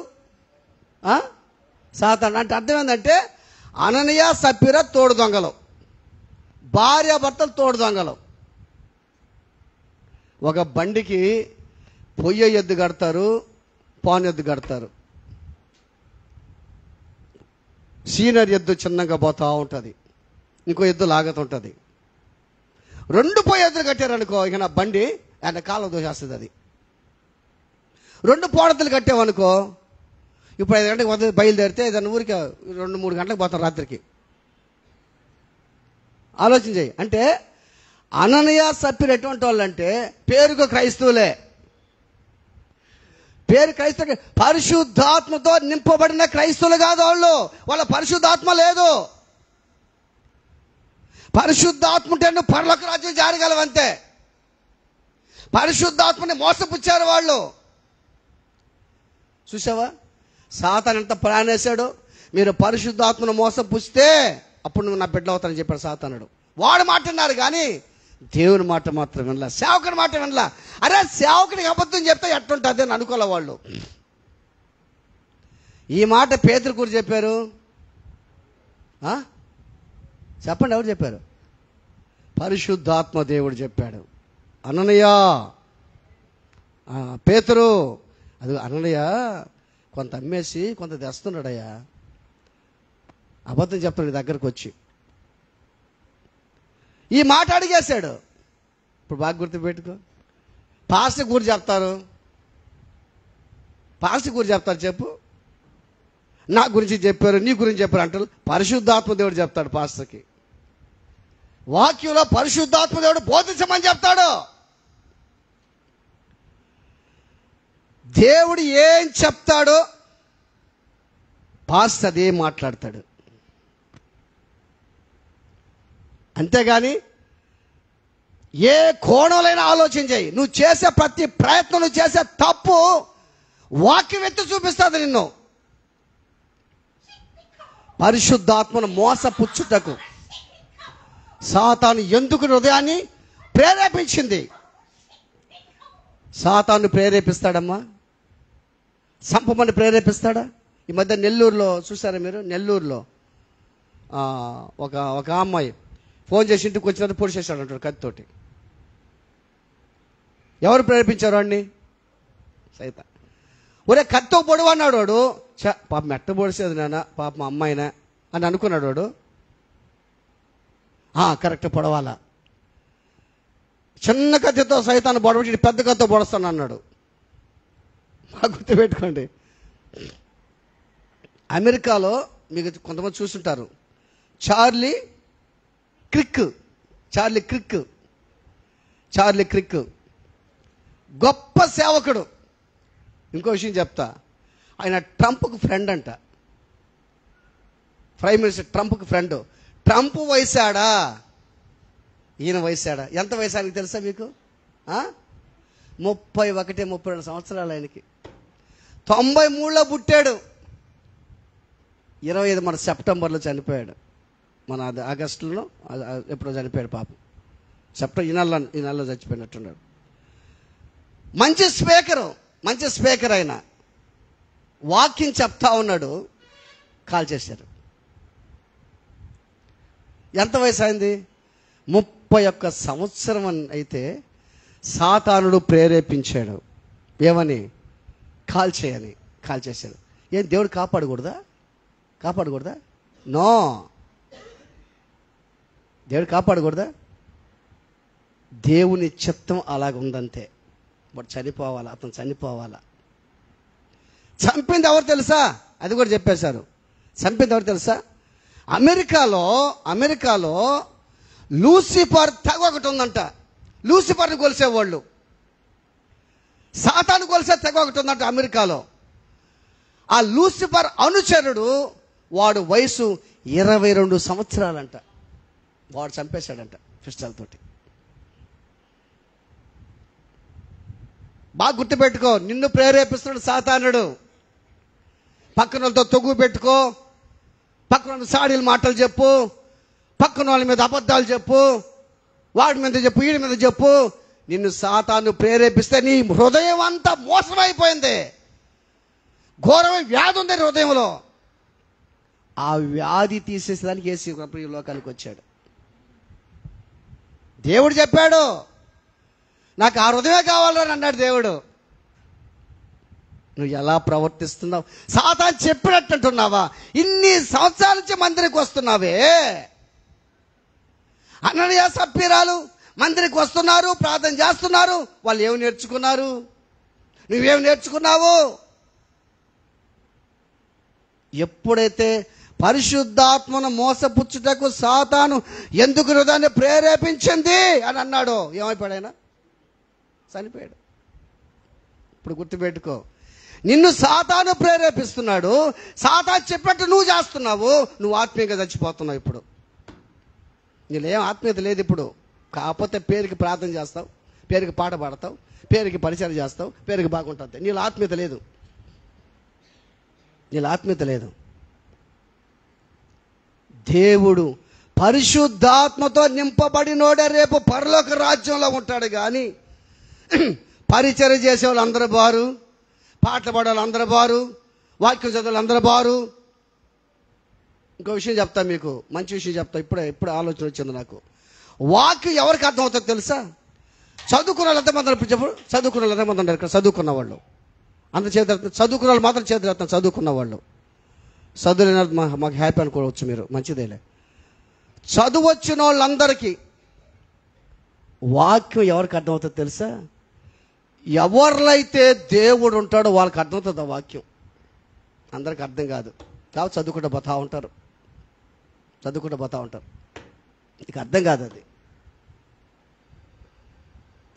సాతాను. అంటే అర్థం ఏంటంటే అననీయ సప్పిర తోడు దొంగలు, భార్యాభర్తలు తోడు దొంగలు. ఒక బండికి పొయ్య ఎద్దు కడతారు, పాన్ ఎద్దు కడతారు. సీనియర్ ఎద్దు చిన్నగా పోతూ ఉంటుంది, ఇంకో ఎద్దు లాగుతుంటుంది. రెండు పొయ్య ఎద్దులు కట్టారనుకో, ఇక నా బండి ఆయన కాలం దోసేస్తుంది. అది రెండు పోడతలు కట్టామనుకో, ఇప్పుడు 5 గంటలకు బయలుదేరితే దాని ఊరికి 2-3 గంటలకు పోతాం రాత్రికి. ఆలోచన చేయి. అంటే అననీయ సప్పిర ఎటువంటి వాళ్ళు అంటే పేరుకు క్రైస్తవులే, పేరు క్రైస్తవ, పరిశుద్ధాత్మతో నింపబడిన క్రైస్తవులు కాదు వాళ్ళు. వాళ్ళ పరిశుద్ధాత్మ లేదు. పరిశుద్ధాత్మ ఉంటే నువ్వు పరలోక రాజ్యం జారగలవంతే. పరిశుద్ధాత్మని మోసపుచ్చారు వాళ్ళు. చూసావా సాతాను ఎంత ప్రాణేశాడు? మీరు పరిశుద్ధాత్మను మోసపుస్తే అప్పుడు నువ్వు నా బిడ్డ అవుతానని చెప్పాడు సాతానుడు. వాడు మాట విన్నారు కానీ దేవుని మాట మాత్రం వినలా, సేవకుని మాట వినలా. అరే సేవకునికి అబద్ధం చెప్తే ఎట్టుంటుంది అని అనుకోలే వాళ్ళు. ఈ మాట పేతురు గురించి చెప్పారు. చెప్పండి, ఎవరు చెప్పారు? పరిశుద్ధాత్మ దేవుడు చెప్పాడు. అననీయ, పేతురు, అది అననీయ కొంత అమ్మేసి కొంత తెస్తున్నాడయ్యా, అబద్ధం చెప్తాడు దగ్గరకు వచ్చి. ఈ మాట అడిగేశాడు. ఇప్పుడు బాగా గుర్తుపెట్టుకో, పాస్టర్ గురించి చెప్తారు, పాస్టర్ గురించి చెప్తారు. చెప్పు, నా గురించి చెప్పారు, నీ గురించి చెప్పారు అంటారు. పరిశుద్ధాత్మ దేవుడు చెప్తాడు పాస్టర్కి. వాక్యంలో పరిశుద్ధాత్మ దేవుడు బోధించమని చెప్తాడు. దేవుడు ఏం చెప్తాడో పాస్టర్ అదే మాట్లాడతాడు. అంతేగాని ఏ కోణంలోనైనా ఆలోచన చేయి. నువ్వు చేసే ప్రతి ప్రయత్నం, నువ్వు చేసే తప్పు వాక్యం ఎత్తి చూపిస్తుంది నిన్ను. పరిశుద్ధాత్మను మోసపుచ్చుటకు సాతాను ఎందుకు హృదయాన్ని ప్రేరేపించింది? సాతాను ప్రేరేపిస్తాడమ్మా, సంపమని ప్రేరేపిస్తాడా? ఈ మధ్య నెల్లూరులో చూసారా మీరు? నెల్లూరులో ఒక అమ్మాయి ఫోన్ చేసి ఇంటికి వచ్చినట్టు పొడి చేశాడు అంటాడు కత్తితోటి. ఎవరు ప్రేరేపించారు వాడిని? సైతా. ఒరే కత్తితో పొడవు అన్నాడు వాడు. పాపం మెట్ట పొడిసేది నాన్న, పాప మా అమ్మాయినా అని అనుకున్నాడు వాడు. కరెక్ట్, పొడవాలా. చిన్న కత్తితో సైతాన్ని పొడవచ్చి పెద్ద కత్తితో పొడుస్తాను అన్నాడు. బాగా గుర్తుపెట్టుకోండి. అమెరికాలో మీకు కొంతమంది చూస్తుంటారు, చార్లీ క్రిక్ గొప్ప సేవకుడు. ఇంకో విషయం చెప్తా, ఆయన ట్రంప్కు ఫ్రెండ్ అంట. ప్రైమ్ మినిస్టర్ ట్రంప్కి ఫ్రెండ్. ట్రంప్ వయసాడా, ఈయన వయసాడా? ఎంత వయసు ఆయనకి తెలుసా మీకు? 31-32 సంవత్సరాలు ఆయనకి. 93లో పుట్టాడు, 25 మన సెప్టెంబర్లో చనిపోయాడు. మన ఆగస్టులో ఎప్పుడో చనిపోయాడు పాపం. ఈ నెలలో చచ్చిపోయినట్టున్నాడు. మంచి స్పీకర్ ఆయన. వాక్యం చెప్తా ఉన్నాడు, కాల్ చేశారు. ఎంత వయసు అయింది? 31 సంవత్సరం అయితే సాతానుడు ప్రేరేపించాడు. ఏమని? కాల్ చేశాడు. ఏం దేవుడు కాపాడకూడదా? నో, దేవుడు కాపాడకూడదా? దేవుని చిత్తం అలాగ ఉందంతే. వాడు అతను చనిపోవాలా. చంపింది ఎవరు తెలుసా? అది కూడా చెప్పేశారు. చంపింది ఎవరు తెలుసా? అమెరికాలో లూసిఫర్ తెగ ఒకటి ఉందంట. లూసిఫర్ని కొలిసేవాళ్ళు, సాతాను కొలిసే తెగ ఒకటి ఉందంట అమెరికాలో. ఆ లూసిఫర్ అనుచరుడు, వాడు వయసు 22 సంవత్సరాలంట. వాడు చంపేశాడంట పిస్టల్తోటి. బాగా గుర్తుపెట్టుకో, నిన్ను ప్రేరేపిస్తున్నాడు సాతానుడు. పక్కన వాళ్ళతో తొగ్గు పెట్టుకో, పక్కన వాళ్ళ సాడీల మాటలు చెప్పు, పక్కన వాళ్ళ మీద అబద్ధాలు చెప్పు, వాడి మీద చెప్పు, వీడి మీద చెప్పు. నిన్ను సాతాను ప్రేరేపిస్తే నీ హృదయం అంతా మోసమైపోయింది. ఘోరమైన వ్యాధి ఉంది హృదయంలో. ఆ వ్యాధి తీసేసేదానికి యేసు ఈ లోకానికి వచ్చాడు. దేవుడు చెప్పాడు, నాకు ఆ హృదయమే కావాలని అన్నాడు దేవుడు. నువ్వు ఎలా ప్రవర్తిస్తున్నావు? సాతాను చెప్పినట్టు అంటున్నావా? ఇన్ని సంవత్సరాల నుంచి మందిరికి వస్తున్నావే. అననీయ సప్పీరాలు మందిరికి వస్తున్నారు, ప్రార్థన చేస్తున్నారు. వాళ్ళు ఏమి నేర్చుకున్నారు? నువ్వేమి నేర్చుకున్నావు? ఎప్పుడైతే పరిశుద్ధాత్మను మోసపుచ్చుటకు సాతాను ఎందుకు హృదయాన్ని ప్రేరేపించింది అని అన్నాడో, ఏమైపోయాడు ఆయన? చనిపోయాడు. ఇప్పుడు గుర్తుపెట్టుకో, నిన్ను సాతాను ప్రేరేపిస్తున్నాడు. సాతాను చెప్పినట్టు నువ్వు చేస్తున్నావు. నువ్వు ఆత్మీయంగా చచ్చిపోతున్నావు. ఇప్పుడు నీళ్ళేం ఆత్మీయత లేదు ఇప్పుడు. కాకపోతే పేరుకి ప్రార్థన చేస్తావు, పేరుకి పాట పాడతావు, పేరుకి పరిచయం చేస్తావు, పేరుకి బాగుంటుంది. నీళ్ళ ఆత్మీయత లేదు. నీళ్ళ ఆత్మీయత లేదు. దేవుడు పరిశుద్ధాత్మతో నింపబడినోడే రేపు పరలోక రాజ్యంలో ఉంటాడు. కానీ పరిచర్య చేసే వాళ్ళు అందరూ బారు, పాటలు పాడే వాళ్ళు అందరూ బారు, వాక్యం చదివే అందరూ బారు. ఇంకో విషయం చెప్తా మీకు, మంచి విషయం చెప్తా. ఇప్పుడు ఆలోచన వచ్చింది నాకు. వాక్యం ఎవరికి అర్థమవుతుందో తెలుసా? చదువుకున్న వాళ్ళు ఎంతమంది ఉన్నారు? చెప్పు, చదువుకున్న వాళ్ళు ఎంతమంది ఉన్నారు ఇక్కడ? చదువుకున్న వాళ్ళు అంత చేతి, చదువుకున్న వాళ్ళు మాత్రం చేతులు ఎత్తాను. చదువుకున్న వాళ్ళు, చదువులేని మాకు హ్యాపీ అనుకోవచ్చు మీరు, మంచిదేలే. చదువు వచ్చిన వాళ్ళందరికీ వాక్యం ఎవరికి అర్థమవుతుందో తెలుసా? ఎవరిలైతే దేవుడు ఉంటాడో వాళ్ళకి అర్థమవుతుంది ఆ వాక్యం. అందరికి అర్థం కాదు. కాబట్టి చదువుకుంటూ పోతా ఉంటారు, చదువుకుంటూ పోతా ఉంటారు. నీకు అర్థం కాదు అది.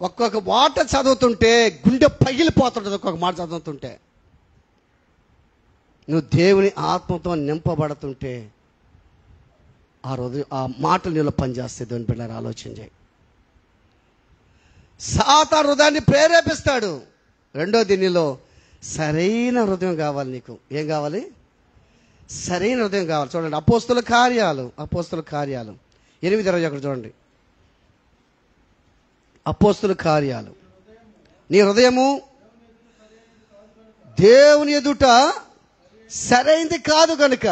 ఒక్కొక్క మాట చదువుతుంటే గుండె పగిలిపోతుంటుంది. ఒక్కొక్క మాట చదువుతుంటే, నువ్వు దేవుని ఆత్మతో నింపబడుతుంటే ఆ రోజు ఆ మాటలు నీలో పనిచేస్తాయి. దేవుని పిల్లలు ఆలోచన చేయి. సాతాను హృదయాన్ని ప్రేరేపిస్తాడు. రెండోది, నీలో సరైన హృదయం కావాలి. నీకు ఏం కావాలి? సరైన హృదయం కావాలి. చూడండి, అపోస్తుల కార్యాలు 8:21 చూడండి. అపోస్తుల కార్యాలు, నీ హృదయము దేవుని ఎదుట సరైనది కాదు కనుక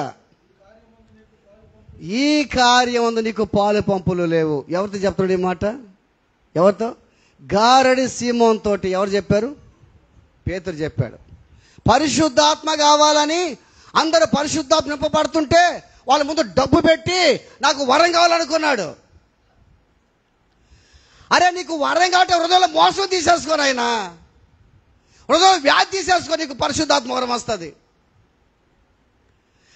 ఈ కార్యం అందు నీకు పాలు పంపులు లేవు. ఎవరితో చెప్తున్నాడు ఈ మాట? ఎవరితో? గారడి సీమోన్ తోటి. ఎవరు చెప్పారు? పేతురు చెప్పాడు. పరిశుద్ధాత్మ కావాలని అందరూ పరిశుద్ధాత్మ నింపబడుతుంటే వాళ్ళ ముందు డబ్బు పెట్టి నాకు వరం కావాలనుకున్నాడు. అరే, నీకు వరం కావాలంటే హృదయంలో మోసం తీసేసుకోను. ఆయన హృదయంలో వ్యాధి తీసేసుకో, నీకు పరిశుద్ధాత్మ వరం వస్తుంది.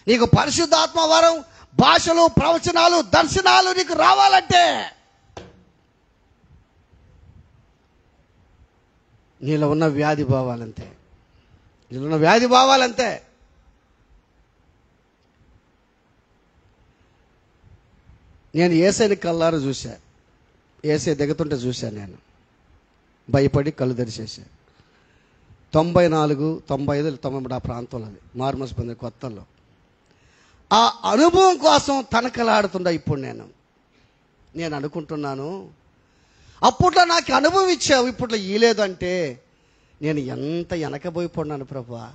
నీకు పరిశుద్ధాత్మ వరం, భాషలు, ప్రవచనాలు, దర్శనాలు నీకు రావాలంటే నీలో ఉన్న వ్యాధి పోవాలంతే. నీలో ఉన్న వ్యాధి పోవాలంతే. నేను యేసయ్యని కళ్ళారా చూశా. యేసయ్య దిగుతుంటే చూశాను. నేను భయపడి కళ్ళు తెరిచేసా. 94, 95, 93 ఆ ప్రాంతంలో, అది మార్మస్ పొందిన కొత్తలో. ఆ అనుభవం కోసం తనకలాడుతుండా ఇప్పుడు నేను అనుకుంటున్నాను, అప్పట్లో నాకు అనుభవం ఇచ్చావు, ఇప్పట్లో ఇయ్యలేదంటే నేను ఎంత వెనకబోయిపోయినాను ప్రభువా.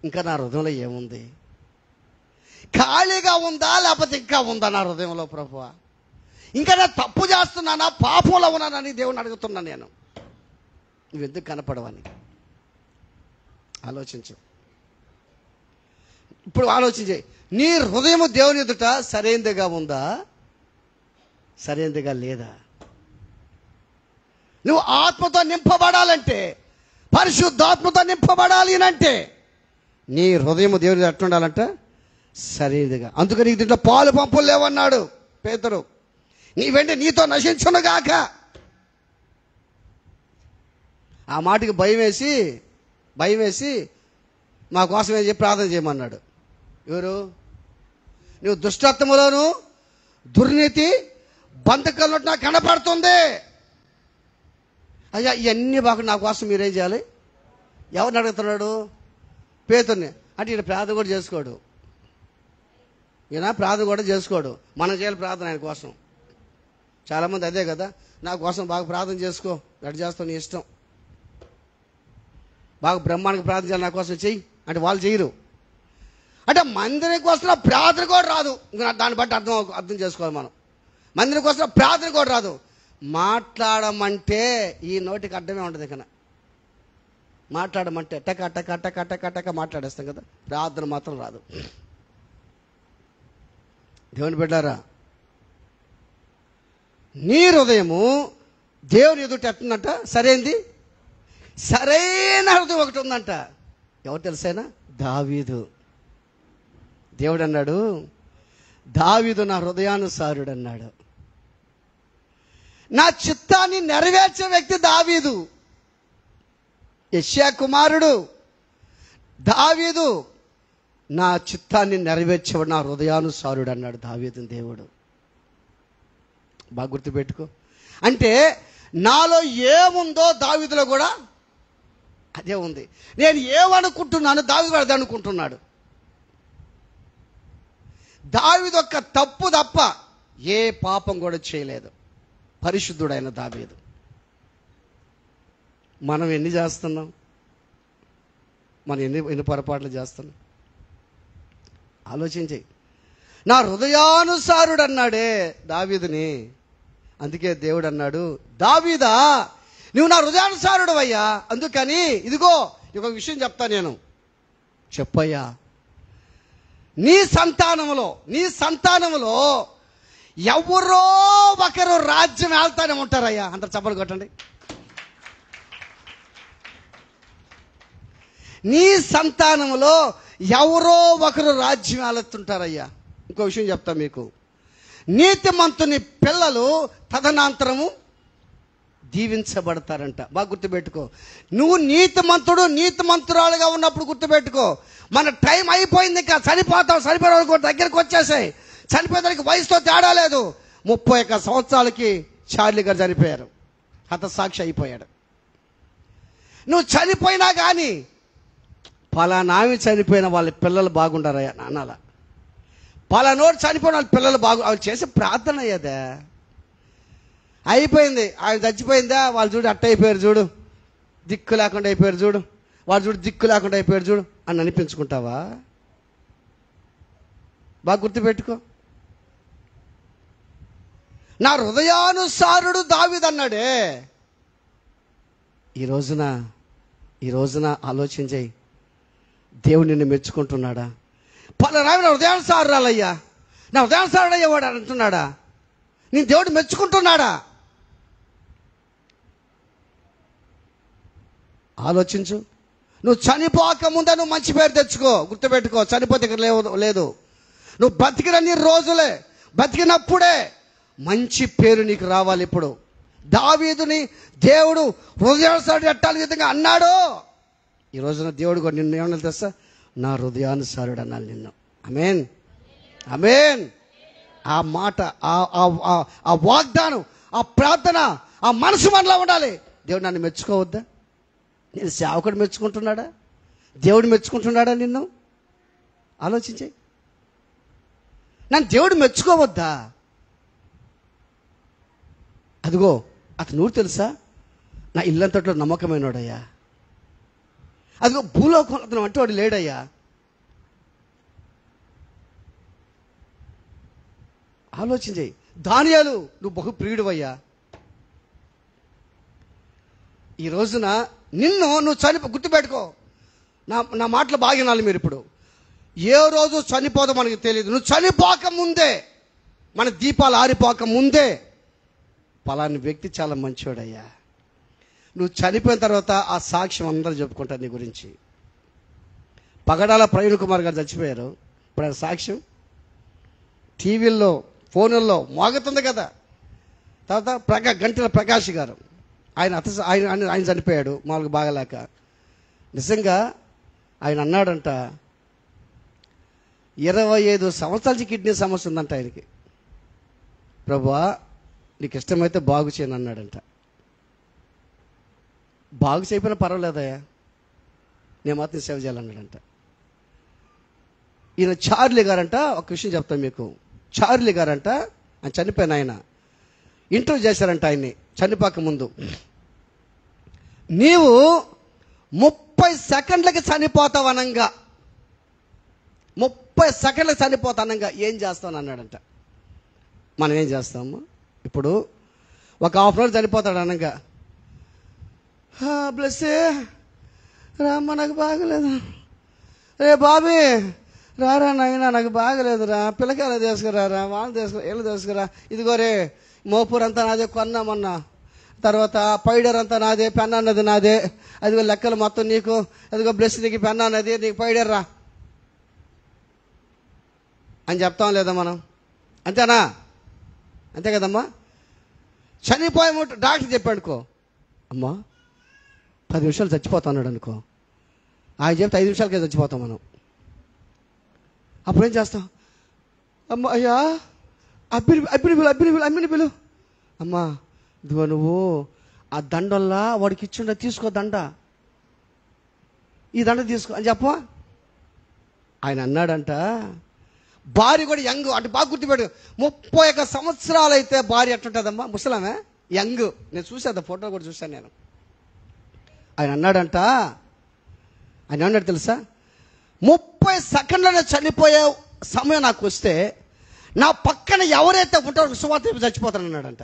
ఇంకా నా హృదయంలో ఏముంది? ఖాళీగా ఉందా లేకపోతే ఇంకా ఉందా నా హృదయంలో ప్రభువా? ఇంకా నేను తప్పు చేస్తున్నానా, పాపంలో ఉన్నానని దేవుని అడుగుతున్నాను నేను. నువ్వెందుకు కనపడవని ఆలోచించు. ఇప్పుడు ఆలోచించే, నీ హృదయం దేవుని ఎదుట సరైనదిగా ఉందా, సరైనదిగా లేదా? నువ్వు ఆత్మతో నింపబడాలంటే, పరిశుద్ధాత్మతో నింపబడాలి అంటే నీ హృదయం దేవుని ఎట్లా ఉండాలంట? సరైనదిగా. అందుకని నీకు దీంట్లో పాలు పంపులు లేవన్నాడు పేతురు. నీ వెంట నీతో నశించునుగాక. ఆ మాటకి భయం వేసి మా కోసం ఏం చెప్పి ప్రార్థన చేయమన్నాడు. ఎవరు? నువ్వు దుష్టత్వములోను దుర్నీతి బంధకాలు నాకు కనపడుతుంది. అయ్యా, ఇవన్నీ బాగా నా కోసం మీరేం చేయాలి? ఎవరిని అడుగుతున్నాడు? పేతుర్ని. అంటే ఈయన ప్రార్థన కూడా చేసుకోడు, ఈయన ప్రార్థన కూడా చేసుకోడు. మనం చేయాలి ప్రార్థన ఆయన కోసం. చాలామంది అదే కదా, నా కోసం బాగా ప్రార్థన చేసుకో, ఎటు చేస్తావు నీ ఇష్టం, బాగా బ్రహ్మాండంగా ప్రార్థన చేయాలి నా కోసం చెయ్యి అంటే వాళ్ళు చేయరు. అంటే మందిరానికి వస్తున్న ప్రార్థన కూడా రాదు. దాన్ని బట్టి అర్థం చేసుకోవాలి మనం. మందిరానికి వస్తున్న ప్రార్థన కూడా రాదు. మాట్లాడమంటే ఈ నోటికి అడ్డమే ఉంటుంది. ఇక్కడ మాట్లాడమంటే టక టక టక టక టక మాట్లాడేస్తాం కదా, ప్రార్థన మాత్రం రాదు. దేవుని బిడ్డారా, నీ హృదయము దేవుని ఎదుట ఎట్టుందంట, సరైంది, సరైన హృదయం ఒకటి ఉందంట. ఎవరు తెలుసైనా? దావీదు. దేవుడు అన్నాడు, దావీదు నా హృదయానుసారుడు అన్నాడు. నా చిత్తాన్ని నెరవేర్చే వ్యక్తి దావీదు, యెషయా కుమారుడు దావీదు. నా చిత్తాన్ని నెరవేర్చేవాడు నా హృదయానుసారుడు అన్నాడు దావీదు దేవుడు. బాగా గుర్తుపెట్టుకో. అంటే నాలో ఏముందో దావీదులో కూడా అదే ఉంది. నేను ఏమనుకుంటున్నాను దావీదు అదే అనుకుంటున్నాడు. దావీదు ఒక్క తప్పు తప్ప ఏ పాపం కూడా చేయలేదు, పరిశుద్ధుడైన దావీదు. మనం ఎన్ని చేస్తున్నాం? మనం ఎన్ని పొరపాట్లు చేస్తున్నాం? ఆలోచించి. నా హృదయానుసారుడు అన్నాడే దావీదుని. అందుకే దేవుడు అన్నాడు, దావీదా నువ్వు నా హృదయానుసారుడు అయ్యా, అందుకని ఇదిగో ఒక విషయం చెప్తా నేను. చెప్పయ్యా, నీ సంతానములో ఎవరో ఒకరు రాజ్యం వెళ్తానే ఉంటారయ్యా. అంత చప్పలు కొట్టండి. నీ సంతానములో ఎవరో ఒకరు రాజ్యం వెళ్తుంటారయ్యా. ఇంకో విషయం చెప్తా మీకు, నీతిమంతుని పిల్లలు తదనంతరము దీవించబడతారంట. బాగా గుర్తుపెట్టుకో. నువ్వు నీతిమంతురాలుగా ఉన్నప్పుడు గుర్తుపెట్టుకో, మన టైం అయిపోయింది, ఇంకా చనిపోయిన దగ్గరకు వచ్చేసాయి. చనిపోయేదానికి వయసుతో తేడా లేదు. 31 సంవత్సరాలకి చార్లీ గారు చనిపోయారు, హతసాక్షి అయిపోయాడు. నువ్వు చనిపోయినా కానీ పలానామి చనిపోయిన వాళ్ళ పిల్లలు బాగుండారయ్యా నాన్నల, పలానోడు చనిపోయిన వాళ్ళ పిల్లలు వాళ్ళు చేసే ప్రార్థన అయ్యేదా. అయిపోయింది, ఆయన చచ్చిపోయిందా, వాళ్ళు చూడు అట్ట అయిపోయారు చూడు, దిక్కు లేకుండా అయిపోయారు చూడు, వాళ్ళు చూడు దిక్కు లేకుండా అయిపోయారు చూడు అని అనిపించుకుంటావా? బాగా గుర్తుపెట్టుకో. నా హృదయానుసారుడు దావీదు అన్నాడే. ఈ రోజున ఆలోచించేయి, దేవుడు నిన్ను మెచ్చుకుంటున్నాడా? పలానా నా హృదయానుసారురాలయ్యా, నా హృదయానుసారుడు అయ్యేవాడు అంటున్నాడా? నేను దేవుడు మెచ్చుకుంటున్నాడా? ఆలోచించు. నువ్వు చనిపోక ముందే నువ్వు మంచి పేరు తెచ్చుకో, గుర్తుపెట్టుకో. చనిపోతే ఇక్కడ లేదు. నువ్వు బతికినన్ని రోజులే, బతికినప్పుడే మంచి పేరు నీకు రావాలి. ఇప్పుడు దావీదుని దేవుడు హృదయానుసారుడు ఎట్టాలి విధంగా అన్నాడు. ఈ రోజున దేవుడు కూడా నిన్ను ఏమన్నా తెలుసా? నా హృదయానుసారుడు అన్నాడు నిన్ను. ఆమేన్, ఆమేన్. ఆ మాట, ఆ వాగ్దానం, ఆ ప్రార్థన, ఆ మనసు మనలో ఉండాలి. దేవుడు నన్ను మెచ్చుకోవద్దా? నేను సేవకుడు మెచ్చుకుంటున్నాడా? దేవుడు మెచ్చుకుంటున్నాడా నిన్ను? ఆలోచించే. నన్ను దేవుడు మెచ్చుకోవద్దా? అదిగో అతను ఊరు తెలుసా? నా ఇల్లంతట్లో నమ్మకమైనోడయ్యా. అదిగో భూలోకంలో అతను అంటే వాడు లేడయ్యా. ఆలోచించే. దానియేలు నువ్వు బహు ప్రియుడివయ్యా. ఈ రోజున నువ్వు గుర్తుపెట్టుకో. నా మాటలు బాగా వినాలి మీరు. ఇప్పుడు ఏ రోజు చనిపోదో మనకి తెలియదు. నువ్వు చనిపోక ముందే, మన దీపాలు ఆరిపోక ముందే పలాని వ్యక్తి చాలా మంచివాడయ్యా. నువ్వు చనిపోయిన తర్వాత ఆ సాక్ష్యం అందరూ చెప్పుకుంటారు నీ గురించి. పగడాల ప్రవీణ్ కుమార్ గారు చచ్చిపోయారు. ఇప్పుడు ఆయన సాక్ష్యం టీవీల్లో, ఫోనుల్లో మోగుతుంది కదా. తర్వాత గంటల ప్రకాష్ గారు, ఆయన చనిపోయాడు మామూలుగా బాగలేక. నిజంగా ఆయన అన్నాడంట, 25 సంవత్సరాల నుంచి కిడ్నీ సమస్య ఉందంట ఆయనకి. ప్రభువా నీకు ఇష్టమైతే బాగు చేయను అన్నాడంట. బాగు చేయకపోయినా పర్వాలేదయ్యా, నేను మాత్రం సేవ చేయాలన్నాడంట. ఈయన చార్లీ గారంట, ఒక విషయం చెప్తాను మీకు. చార్లీ గారంట, ఆయన చనిపోయిన ఆయన, ఇంటర్వ్యూ చేశారంట ఆయన్ని చనిపోక ముందు. నీవు 30 సెకండ్లకి చనిపోతావనంగా, 30 సెకండ్లకి చనిపోతానంగా ఏం చేస్తాను అన్నాడంట. మనం ఏం చేస్తాము ఇప్పుడు? ఒక హాఫ్ అన్ అవర్ చనిపోతాడు అనగా, బ్లెస్సే రామ్మ నాకు బాగలేదు, రే బాబీ రారా నాయనా నాకు బాగలేదురా, పిల్లకాయలు తీసుకురారా, వాళ్ళు తీసుకురా, వీళ్ళు తీసుకురా, ఇదిగో రే మోపూర్ అంతా నాదే, కొన్నామన్నా, తర్వాత పైడర్ అంతా నాదే, పెన్ అన్నది నాదే, అదిగో లెక్కలు మొత్తం నీకు, అదిగో బ్లెస్ నీకు పెన్ అన్నది, నీకు పైడర్ రా అని చెప్తాం లేదా మనం? అంతేనా? అంతే కదమ్మా. చనిపోయే డాక్టర్ చెప్పాడుకో, అమ్మా 10 నిమిషాలు చచ్చిపోతున్నాడు అనుకో, ఆయన చెప్తే 5 నిమిషాలకే చచ్చిపోతాం మనం. అప్పుడేం చేస్తాం? అమ్మ అయ్యా అబ్బిని పిలు, అమ్మా ఇదిగో నువ్వు ఆ దండల్లా వాడికి ఇచ్చిండ, తీసుకో దండ, ఈ దండ తీసుకో అని చెప్పా. ఆయన అన్నాడంట, భార్య కూడా యంగ్ అంటే బాగా గుర్తుపెట్టు, 31 సంవత్సరాలు అయితే భార్య ఎట్లుంటుందమ్మా, ముసలామే యంగ్. నేను చూసాను, ఫోటో కూడా చూశాను నేను. ఆయన అన్నాడంట, ఆయన అన్నాడు తెలుసా, 30 సెకండ్లలో చనిపోయే సమయం నాకు వస్తే నా పక్కన ఎవరైతే ఉంటారో సువార్త చచ్చిపోతాను అన్నాడంట.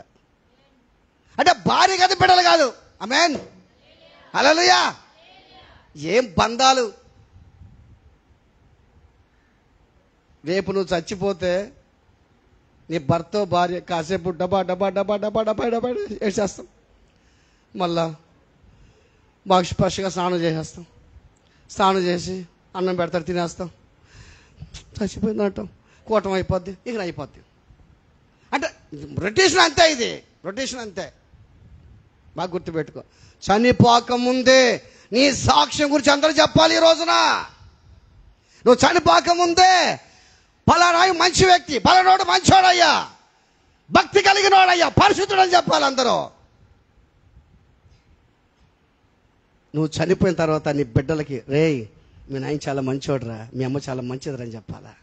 అంటే భార్య కాదు, బిడ్డలు కాదు. ఆమేన్, హల్లెలూయా. ఏం బంధాలు! రేపు నువ్వు చచ్చిపోతే నీ భర్త భార్య కాసేపు డబ్బా డబ్బా డబ్బా డబ్బా డబ్బా డబ్బా వేసేస్తాం, మళ్ళా బాగా స్పష్టంగా స్నానం చేసేస్తాం, స్నానం చేసి అన్నం పెడతారు, తినేస్తాం, చచ్చిపోయింది అంటాం, కూటం అయిపోద్ది, ఇక అయిపోద్ది. అంటే రొటేషన్ అంతే, ఇది రొటేషన్ అంతే. బాగా గుర్తుపెట్టుకో, చనిపోకముందే నీ సాక్ష్యం గురించి అందరూ చెప్పాలి. ఈ రోజున నువ్వు చనిపోకముందే పలానా మంచి వ్యక్తి, పలానోడు మంచోడయ్యా, భక్తి కలిగినోడయ్యా, పరిశుద్ధుడు అని చెప్పాలి అందరూ. నువ్వు చనిపోయిన తర్వాత నీ బిడ్డలకి, రేయ్ మీ నాయన చాలా మంచోడురా, మీ అమ్మ చాలా మంచిదిరా అని చెప్పాలా.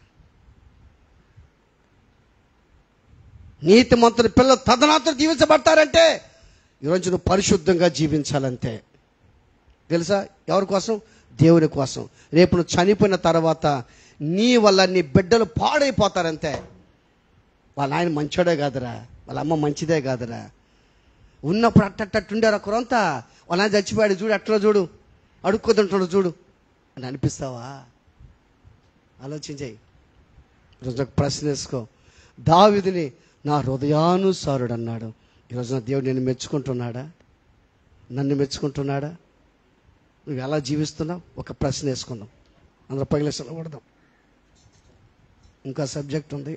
నీతిమంతుని పిల్లలు తదనంతరం జీవించబడతారంటే ఈరోజు నువ్వు పరిశుద్ధంగా జీవించాలంతే. తెలుసా? ఎవరి కోసం? దేవుని కోసం. రేపు నువ్వు చనిపోయిన తర్వాత నీ వల్ల నీ బిడ్డలు పాడైపోతారంతే. వాళ్ళ ఆయన మంచోడే కాదురా, వాళ్ళ అమ్మ మంచిదే కాదురా, ఉన్నప్పుడు అట్టట్టుండారు ఒకరంతా, వాళ్ళ ఆయన చచ్చిపోయాడు చూడు, అట్లా చూడు, అడుక్కోతుంటాడు చూడు అని అనిపిస్తావా? ఆలోచించాయి. ఈరోజు ఒక ప్రశ్న వేసుకో. దావీదుని నా హృదయానుసారుడు అన్నాడు. ఈరోజు దేవుడు నేను మెచ్చుకుంటున్నాడా? నన్ను మెచ్చుకుంటున్నాడా? నువ్వు ఎలా జీవిస్తున్నావు? ఒక ప్రశ్న వేసుకుందాం. అందరూ పగిలేసిన కొడదాం. ఇంకా సబ్జెక్ట్ ఉంది.